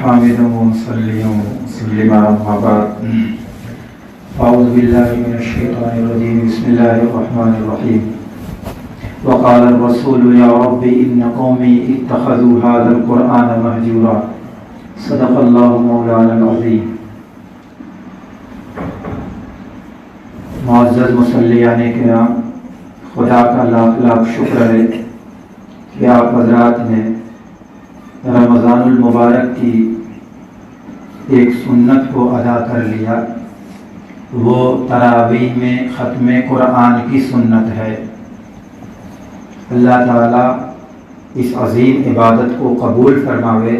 حامدا ومصليا ومسلما أما بعد أعوذ بالله من الشيطان الرجيم بسم الله الرحمن الرحيم وقال الرسول يا رب إن قومي اتخذوا هذا القرآن مهجورا صدق الله مولانا العظيم. معزز مصلیان کرام، خدا کا لاکھ لاکھ شکر ہے کہ آپ حضرات نے رمضان المبارک کی ایک سنت کو ادا کر لیا. وہ تراویح میں ختم قرآن کی سنت ہے. اللہ تعالیٰ اس عظیم عبادت کو قبول فرماوے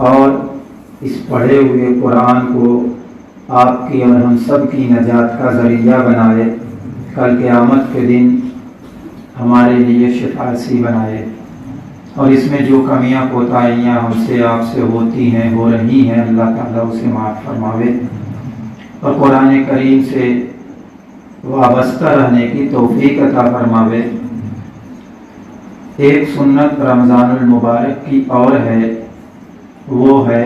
اور اس پڑھے ہوئے قرآن کو آپ کی اور ہم سب کی نجات کا ذریعہ بنائے. کل قیامت کے دن ہمارے لیے شفاعتی بنائے اور اس میں جو کمیاں کوتاہیاں ہم سے آپ سے ہوتی ہیں ہو رہی ہیں اللہ تعالیٰ اسے معاف فرماوے اور قرآن کریم سے وابستہ رہنے کی توفیق عطا فرماوے. ایک سنت رمضان المبارک کی اور ہے، وہ ہے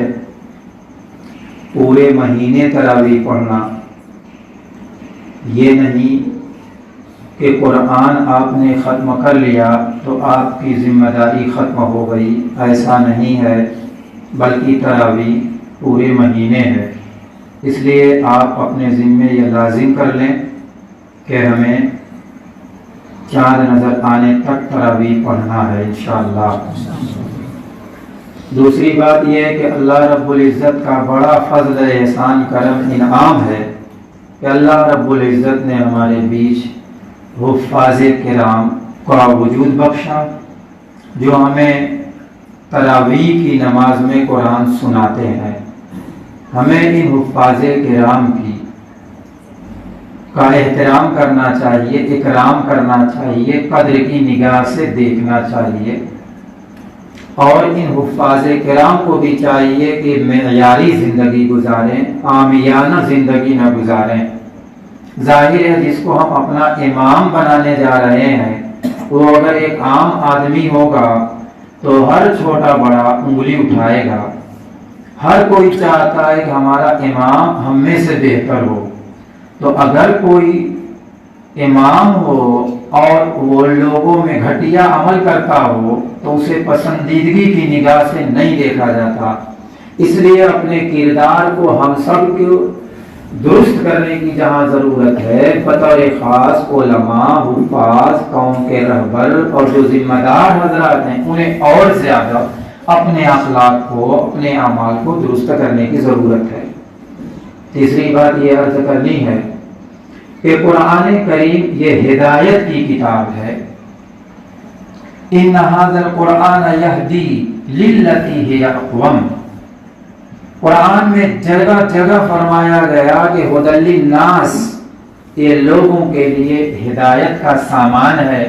پورے مہینے تراویح پڑھنا. یہ نہیں کہ قرآن آپ نے ختم کر لیا تو آپ کی ذمہ داری ختم ہو گئی، ایسا نہیں ہے، بلکہ تراویح پورے مہینے ہے. اس لیے آپ اپنے ذمے یہ لازم کر لیں کہ ہمیں چاند نظر آنے تک تراویح پڑھنا ہے انشاءاللہ. دوسری بات یہ ہے کہ اللہ رب العزت کا بڑا فضل احسان کرم انعام ہے کہ اللہ رب العزت نے ہمارے بیچ حفاظ کرام کا وجود بخشا جو ہمیں تراویح کی نماز میں قرآن سناتے ہیں. ہمیں ان حفاظ کرام کا احترام کرنا چاہیے، اکرام کرنا چاہیے، قدر کی نگاہ سے دیکھنا چاہیے اور ان حفاظ کرام کو بھی چاہیے کہ معیاری زندگی گزاریں، عامیانہ زندگی نہ گزاریں. ظاہر ہے جس کو ہم اپنا امام بنانے جا رہے ہیں وہ اگر ایک عام آدمی ہوگا تو ہر چھوٹا بڑا انگلی اٹھائے گا. ہر کوئی چاہتا ہے کہ ہمارا امام ہم میں سے بہتر ہو. تو اگر کوئی امام ہو اور وہ لوگوں میں گھٹیا عمل کرتا ہو تو اسے پسندیدگی کی نگاہ سے نہیں دیکھا جاتا. اس لیے اپنے کردار کو ہم سب کو درست کرنے کی جہاں ضرورت ہے، بطور خاص علماء، حفاظ، قوم کے رہبر اور جو ذمہ دار حضرات ہیں انہیں اور زیادہ اپنے اخلاق کو، اپنے اعمال کو درست کرنے کی ضرورت ہے. تیسری بات یہ عرض کرنی ہے کہ قرآن کریم یہ ہدایت کی کتاب ہے. ان ھذا القرآن یہدی للتی ہی اقوم. قرآن میں جگہ جگہ فرمایا گیا کہ ھدی للناس، یہ لوگوں کے لیے ہدایت کا سامان ہے.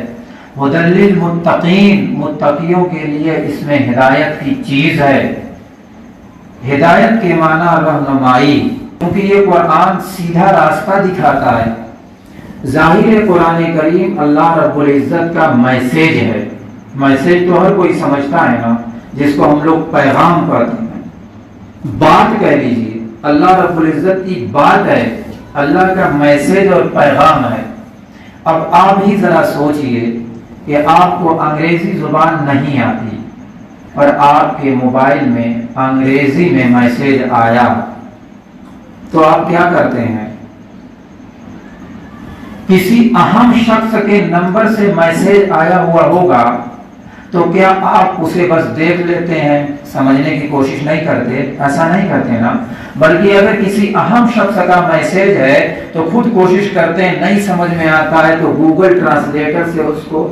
ھدی للمتقین، متقیوں کے لیے اس میں ہدایت کی چیز ہے. ہدایت کے معنی رہنمائی، کیونکہ یہ قرآن سیدھا راستہ دکھاتا ہے. ظاہر قرآن کریم اللہ رب العزت کا میسیج ہے. میسیج تو ہر کوئی سمجھتا ہے نا، جس کو ہم لوگ پیغام کہتے ہیں، بات کہہ لیجیے. اللہ رب العزت کی بات ہے، اللہ کا میسیج اور پیغام ہے. اب آپ ہی ذرا سوچئے کہ آپ کو انگریزی زبان نہیں آتی اور آپ کے موبائل میں انگریزی میں میسیج آیا تو آپ کیا کرتے ہیں؟ کسی اہم شخص کے نمبر سے میسیج آیا ہوا ہوگا تو کیا آپ اسے بس دیکھ لیتے ہیں، سمجھنے کی کوشش نہیں کرتے؟ ایسا نہیں کرتے نا. بلکہ اگر کسی اہم شخص کا میسیج ہے تو خود کوشش کرتے ہیں، نہیں سمجھ میں آتا ہے تو گوگل ٹرانسلیٹر سے اس کو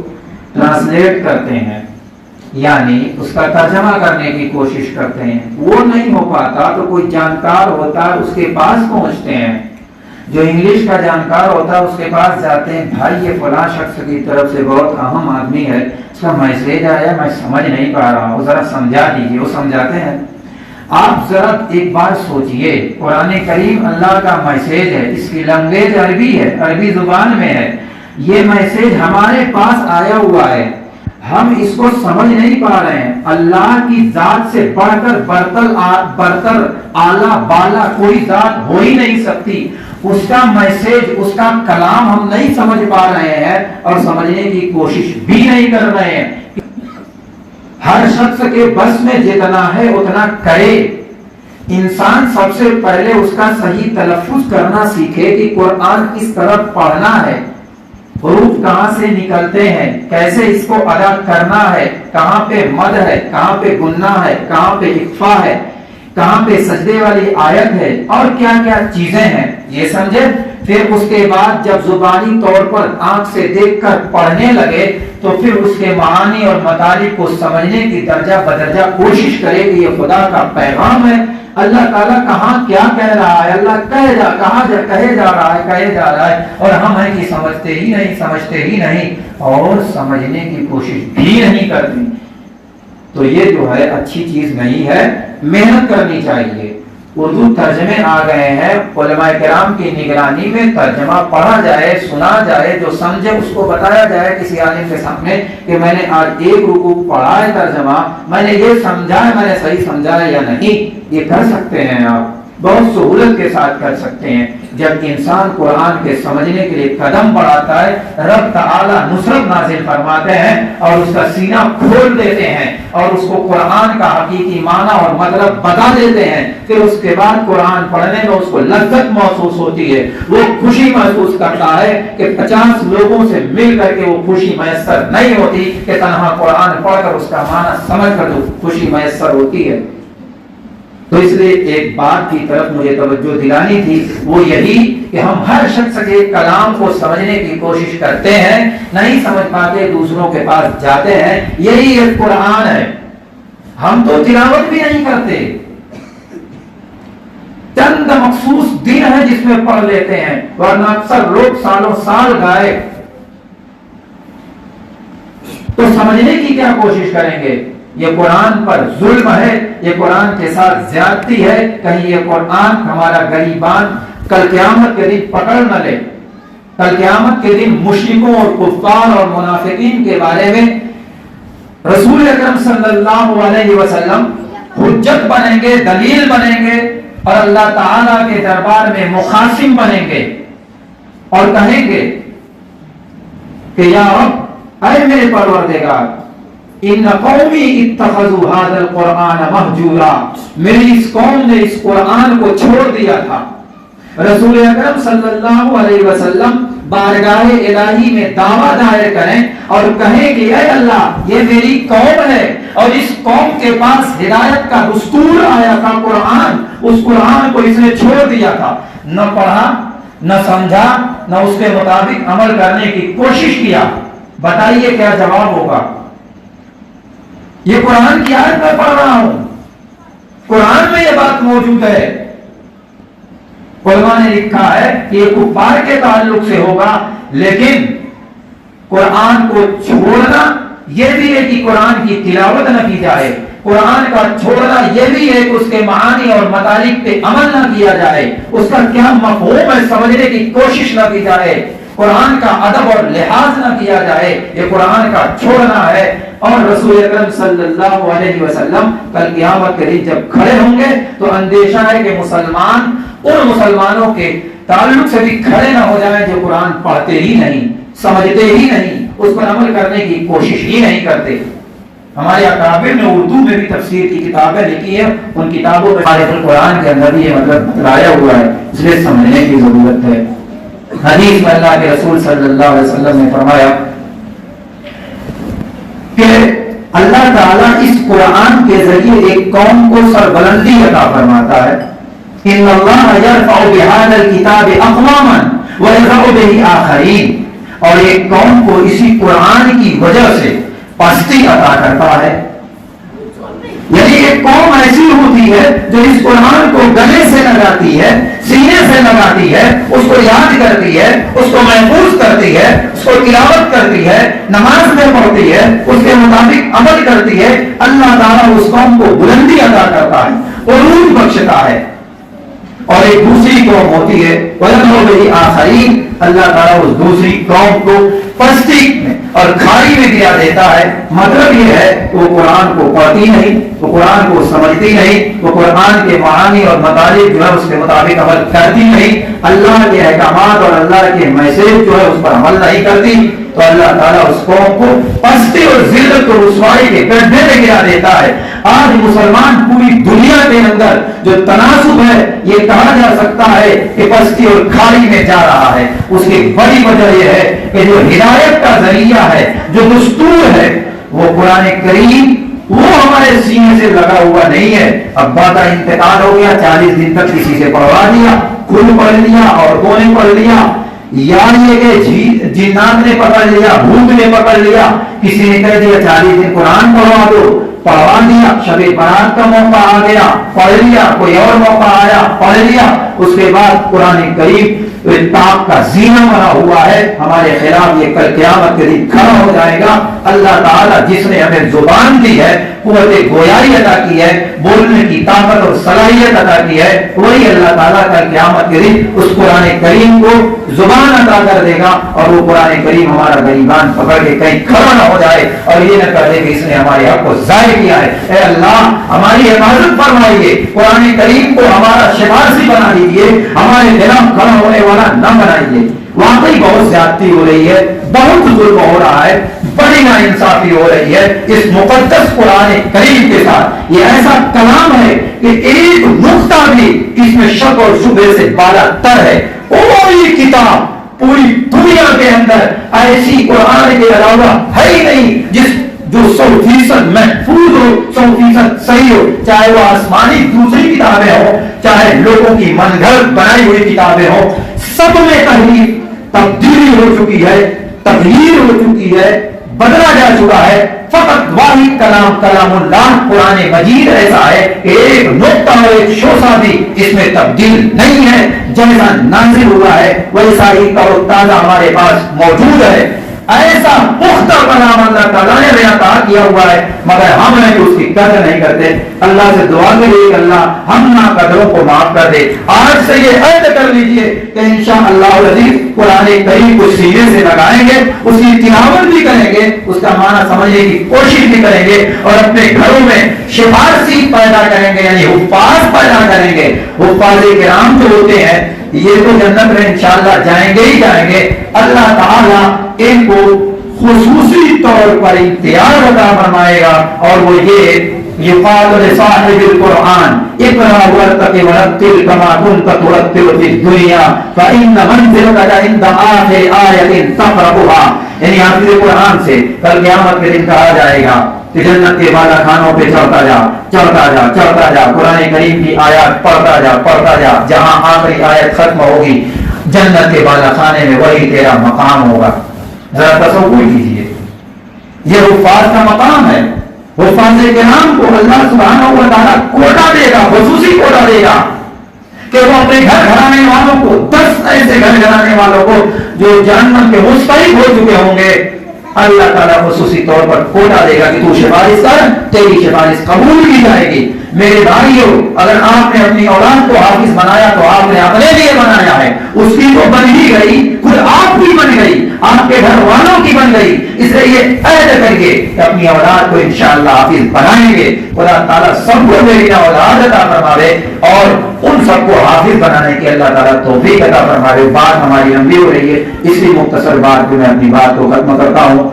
ٹرانسلیٹ کرتے ہیں، یعنی اس کا ترجمہ کرنے کی کوشش کرتے ہیں. وہ نہیں ہو پاتا تو کوئی جانکار ہوتا ہے اس کے پاس پہنچتے ہیں. جو انگلش کا جانکار ہوتا ہے اس کے پاس جاتے ہیں، بھائی یہ فلاں شخص کی طرف سے بہت اہم آدمی ہے، اس کا میسیج آیا میں سمجھ نہیں پا رہا ہوں، ذرا سمجھا دیجیے. وہ سمجھاتے ہیں. آپ ذرا ایک بار سوچئے، قرآن کریم اللہ کا میسیج ہے، اس کی لینگویج عربی ہے، عربی زبان میں ہے. یہ میسیج ہمارے پاس آیا ہوا ہے. ہم اس کو سمجھ نہیں پا رہے ہیں. اللہ کی ذات سے بڑھ کر برتر اعلیٰ بالا کوئی ذات ہو ہی نہیں سکتی. اس کا میسج، اس کا کلام ہم نہیں سمجھ پا رہے ہیں اور سمجھنے کی کوشش بھی نہیں کر رہے ہیں. ہر شخص کے بس میں جتنا ہے اتنا کرے. انسان سب سے پہلے اس کا صحیح تلفظ کرنا سیکھے کہ قرآن کس طرح پڑھنا ہے، حروف کہاں سے نکلتے ہیں، کیسے اس کو ادا کرنا ہے، کہاں پہ مد ہے، کہاں پہ گننا ہے، کہاں پہ اخفا ہے، کہاں پہ سجدے والی آیت ہے اور کیا کیا چیزیں ہیں، یہ سمجھے. پھر اس کے بعد جب زبانی طور پر آنکھ سے دیکھ کر پڑھنے لگے تو پھر اس کے معانی اور مطالب کو سمجھنے کی درجہ بدرجہ کوشش کرے کہ یہ خدا کا پیغام ہے. اللہ تعالیٰ کہاں کیا کہہ رہا ہے، اللہ کہے جا رہا ہے اور ہم ہیں کہ سمجھتے ہی نہیں اور سمجھنے کی کوشش بھی نہیں کرتے. تو یہ جو ہے اچھی چیز نہیں ہے، محنت کرنی چاہیے. اردو ترجمے آ گئے ہیں، علماء کرام کی نگرانی میں ترجمہ پڑھا جائے، سنا جائے، جو سمجھے اس کو بتایا جائے کسی عالم کے سامنے کہ میں نے آج ایک رکوع پڑھا ہے ترجمہ، میں نے یہ سمجھا ہے، میں نے صحیح سمجھا ہے یا نہیں. یہ کر سکتے ہیں آپ، بہت سہولت کے ساتھ کر سکتے ہیں. جب انسان قرآن کے سمجھنے کے لیے قدم بڑھاتا ہے، رب تعالیٰ نصرت نازل فرماتے ہیں اور اس کا سینہ کھول دیتے ہیں اور اس کو قرآن کا حقیقی معنی اور مطلب بتا دیتے ہیں. پھر اس کے بعد قرآن پڑھنے میں اس کو لذت محسوس ہوتی ہے، وہ خوشی محسوس کرتا ہے کہ 50 لوگوں سے مل کر کے وہ خوشی میسر نہیں ہوتی کہ تنہا قرآن پڑھ کر اس کا معنی سمجھ کر جو خوشی میسر ہوتی ہے. تو اس لیے ایک بات کی طرف مجھے توجہ دلانی تھی، وہ یہی کہ ہم ہر شخص کے کلام کو سمجھنے کی کوشش کرتے ہیں، نہیں سمجھ پاتے دوسروں کے پاس جاتے ہیں. یہی ایک قرآن ہے. ہم تو تلاوت بھی نہیں کرتے، چند مخصوص دن ہے جس میں پڑھ لیتے ہیں، ورنہ اکثر لوگ سالوں سال گائے. تو سمجھنے کی کیا کوشش کریں گے؟ یہ قرآن پر ظلم ہے، یہ قرآن کے ساتھ زیادتی ہے. کہیں یہ قرآن ہمارا غریبان کل قیامت کے دن پکڑ نہ لے. کل قیامت کے دن مشرکوں اور کفار اور منافقین کے بارے میں رسول اکرم صلی اللہ علیہ وسلم حجت بنیں گے، دلیل بنیں گے اور اللہ تعالیٰ کے دربار میں مخاصم بنیں گے اور کہیں گے کہ یا رب، اے میرے پروردگار، ان قومی اتخذوا هذا القرآن مہجورا، میری اس قوم نے اس قرآن کو چھوڑ دیا تھا. رسول اکرم صلی اللہ علیہ وسلم بارگاہ الہی میں دعویٰ دائر کریں اور کہیں کہ اے اللہ، یہ میری قوم ہے اور اس قوم کے پاس ہدایت کا دستور آیا تھا قرآن، اس قرآن کو اس نے چھوڑ دیا تھا، نہ پڑھا، نہ سمجھا، نہ اس کے مطابق عمل کرنے کی کوشش کیا. بتائیے کیا جواب ہوگا؟ یہ قرآن کی آیت میں پڑھ رہا ہوں، قرآن میں یہ بات موجود ہے. علماء نے لکھا ہے کہ یہ کفار کے تعلق سے ہوگا، لیکن قرآن کو چھوڑنا یہ بھی ہے کہ قرآن کی تلاوت نہ کی جائے. قرآن کا چھوڑنا یہ بھی ہے کہ اس کے معانی اور مطالب پہ عمل نہ کیا جائے، اس کا کیا مفہوم ہے سمجھنے کی کوشش نہ کی جائے، قرآن کا ادب اور لحاظ نہ کیا جائے. یہ قرآن کا چھوڑنا ہے. اور رسول اکرم صلی اللہ علیہ وسلم کل قیامت کے دن جب کھڑے ہوں گے تو اندیشہ ہے کہ مسلمان ان مسلمانوں کے تعلق سے بھی کھڑے نہ ہو جائیں جو قرآن پڑھتے ہی نہیں، سمجھتے ہی نہیں، اس پر عمل کرنے کی کوشش ہی نہیں کرتے. ہمارے اکابر نے اردو میں بھی تفسیر کی کتابیں لکھی ہیں، ان کتابوں میں معرفت القرآن کے اندر بھی یہ مطلب بتلایا ہوا ہے، اس لیے سمجھنے کی ضرورت ہے. حدیث میں اللہ کے رسول صلی اللہ علیہ وسلم نے فرمایا کہ اللہ تعالیٰ اس قرآن کے ذریعے ایک قوم کو سربلندی عطا فرماتا ہے. ان اللہ یرفع بہذا الکتاب اقواما ویضع بہ آخرین، اور ایک قوم کو اسی قرآن کی وجہ سے پستی عطا کرتا ہے. یعنی ایک قوم ایسی ہوتی ہے جو اس قرآن کو گلے سے لگاتی ہے، سینے سے لگاتی ہے، اس کو یاد کرتی ہے، اس کو محفوظ کرتی ہے، اس کو تلاوت کرتی ہے، نماز میں پڑھتی ہے، اس کے مطابق عمل کرتی ہے. اللہ تعالیٰ اس قوم کو بلندی عطا کرتا ہے، عروج بخشتا ہے. اور ایک دوسری قوم ہوتی ہے وَيَدْعُ بِهِ آخَرِينَ، اللہ تعالیٰ اس دوسری قوم کو پستی میں اور کھائی میں گرا دیتا ہے، مطلب یہ ہے کہ وہ قرآن کو پڑھتی نہیں، وہ قرآن کو سمجھتی نہیں، وہ قرآن کے معانی اور مطالب جو ہے اس کے مطابق عمل کرتی نہیں، اللہ کے احکامات اور اللہ کے میسج جو ہے اس پر عمل نہیں کرتی، تو اللہ تعالیٰ اس قوم کو پستی اور ذلت اور رسوائی کے گڈھے میں گرا دیتا ہے۔ آج مسلمان پوری دنیا کے اندر جو تناسب ہے یہ کہا جا سکتا ہے کہ پستی اور کھائی میں جا رہا ہے، اس کی بڑی وجہ یہ ہے کہ جو ہدایت کا ذریعہ ہے، جو دستور ہے، وہ قرآن کریم وہ ہمارے سینے سے لگا ہوا نہیں ہے۔ ابا کا انتقال ہو گیا، 40 دن تک کسی سے پڑھوا دیا، خود پڑھ لیا، عورتوں نے پڑھ لیا، یا یہ کہ جنات نے پکڑ لیا، بھوت نے پکڑ لیا، کسی نے کہہ دیا 40 دن قرآن پڑھوا دو، پڑھوا دیا، شب برات کا موقع آ گیا، پڑھ لیا، کوئی اور موقع آیا، پڑھ لیا، اس کے بعد قرآن کریم اتاق کا زینہ بنا ہوا ہے، ہمارے خلاف یہ کل قیامت کے دن کھڑا ہو جائے گا۔ اللہ تعالیٰ جس نے ہمیں زبان دی ہے، قوت گویائی عطا کی ہے، بولنے کی طاقت اور صلاحیت عطا کی ہے، وہی اللہ تعالیٰ کل قیامت کے دن اس قرآن کریم کو زبان عطا کر دے گا، اور وہ قرآن کریم ہمارا گریبان پکڑ کے کہیں کھڑا نہ ہو جائے اور یہ نہ کر دے کہ اس نے ہمارے حق کو ضائع کیا ہے۔ اے اللہ ہماری حفاظت فرمائیے، قرآن کریم کو ہمارا شفاعی بنا دیجیے، ہمارے خلاف کھڑا ہونے والا نہ بنائیے۔ واقعی بہت زیادتی ہو رہی ہے، بہت ظلم ہو رہا ہے، بڑی ناانصافی ہو رہی ہے اس مقدس قرآن کریم کے ساتھ۔ یہ ایسا کلام ہے کہ ایک نقطہ بھی اس میں شک اور شبہ سے بالا تر ہے۔ کوئی کتاب پوری دنیا کے اندر ایسی قرآن کے علاوہ ہے ہی نہیں جو 100% محفوظ ہو، 100% صحیح ہو، چاہے وہ آسمانی دوسری کتابیں ہوں، چاہے لوگوں کی من گھڑت بنائی ہوئی کتابیں ہوں، سب میں تحریف تبدیلی ہو چکی ہے، تغییر ہو چکی ہے، بدلا جا چکا ہے۔ فقط واحد کلام کلام اللہ قرآن مجید ایسا ہے کہ ایک نقطہ اور ایک شوسہ بھی اس میں تبدیل نہیں ہے، جیسا نازل ہوا ہے ویسا ہی تر و تازہ ہمارے پاس موجود ہے۔ ایسا پختہ کلام اللہ تعالیٰ نے عطا کیا ہوا ہے، مگر ہم نے اس کی قدر نہیں کرتے۔ اللہ سے دعا کریے کہ اللہ ہم ناقدروں کو معاف کر دے۔ آج سے یہ عہد کر لیجئے کہ انشاءاللہ العزیز قرآن کریم کو سینے سے لگائیں گے، اس کی تلاوت بھی کریں گے، اس کا معنی سمجھنے کی کوشش بھی کریں گے، اور اپنے گھروں میں شفارسی پیدا کریں گے، یعنی حفاظ پیدا کریں گے۔ حفاظ کرام جو ہوتے ہیں یہ تو جنت میں انشاءاللہ جائیں گے ہی جائیں گے۔ اللہ تعالیٰ ان کو خصوصی طور پر امتیاز عطا فرمائے گا، اور وہ یہ یقال لصاحب القرآن اقرأ وارتقِ ورتل كما كنت ترتل في الدنيا فإن منزلك عند آخر آية تقرأها، یعنی آخر قرآن سے کل قیامت کے دن کہا جائے گا کہ جنت کے بالا خانوں پہ چڑھتا جا چڑھتا جا چڑھتا جا، قرآن کریم کی آیات پڑھتا جا پڑھتا جا، جہاں آخری آیت ختم ہوگی جنت کے بالا خانے میں وہی تیرا مقام ہوگا۔ ذرا تصور کیجیے، یہ حفاظ کا مقام ہے۔ حفاظ کرام کو اللہ سبحانہ و تعالیٰ کوٹا دے گا، خصوصی کوٹا دے گا کہ وہ اپنے گھر گھرانے والوں کو 10 ایسے گھر گھرانے والوں کو جو جہنم کے مستحق ہو چکے ہوں گے، اللہ تعالیٰ خصوصی طور پر کوٹا دے گا کہ تو سفارش کر، تیری سفارش قبول کی جائے گی۔ میرے بھائیو، اگر آپ نے اپنی اولاد کو حافظ بنایا تو آپ نے اپنے لیے بنایا ہے، اس کی تو بن ہی گئی، خود آپ کی بن گئی، آپ کے گھر والوں کی بن گئی۔ اس لیے یہ عہد کریے کہ اپنی اولاد کو انشاءاللہ حافظ بنائیں گے۔ خدا تعالیٰ سب کو میری اولاد عطا فرماوے اور ان سب کو حافظ بنانے کی اللہ تعالیٰ توفیق عطا فرماوے۔ بات ہماری لمبی ہو رہی ہے، اس لیے مختصر بات کو میں اپنی بات کو ختم کرتا ہوں۔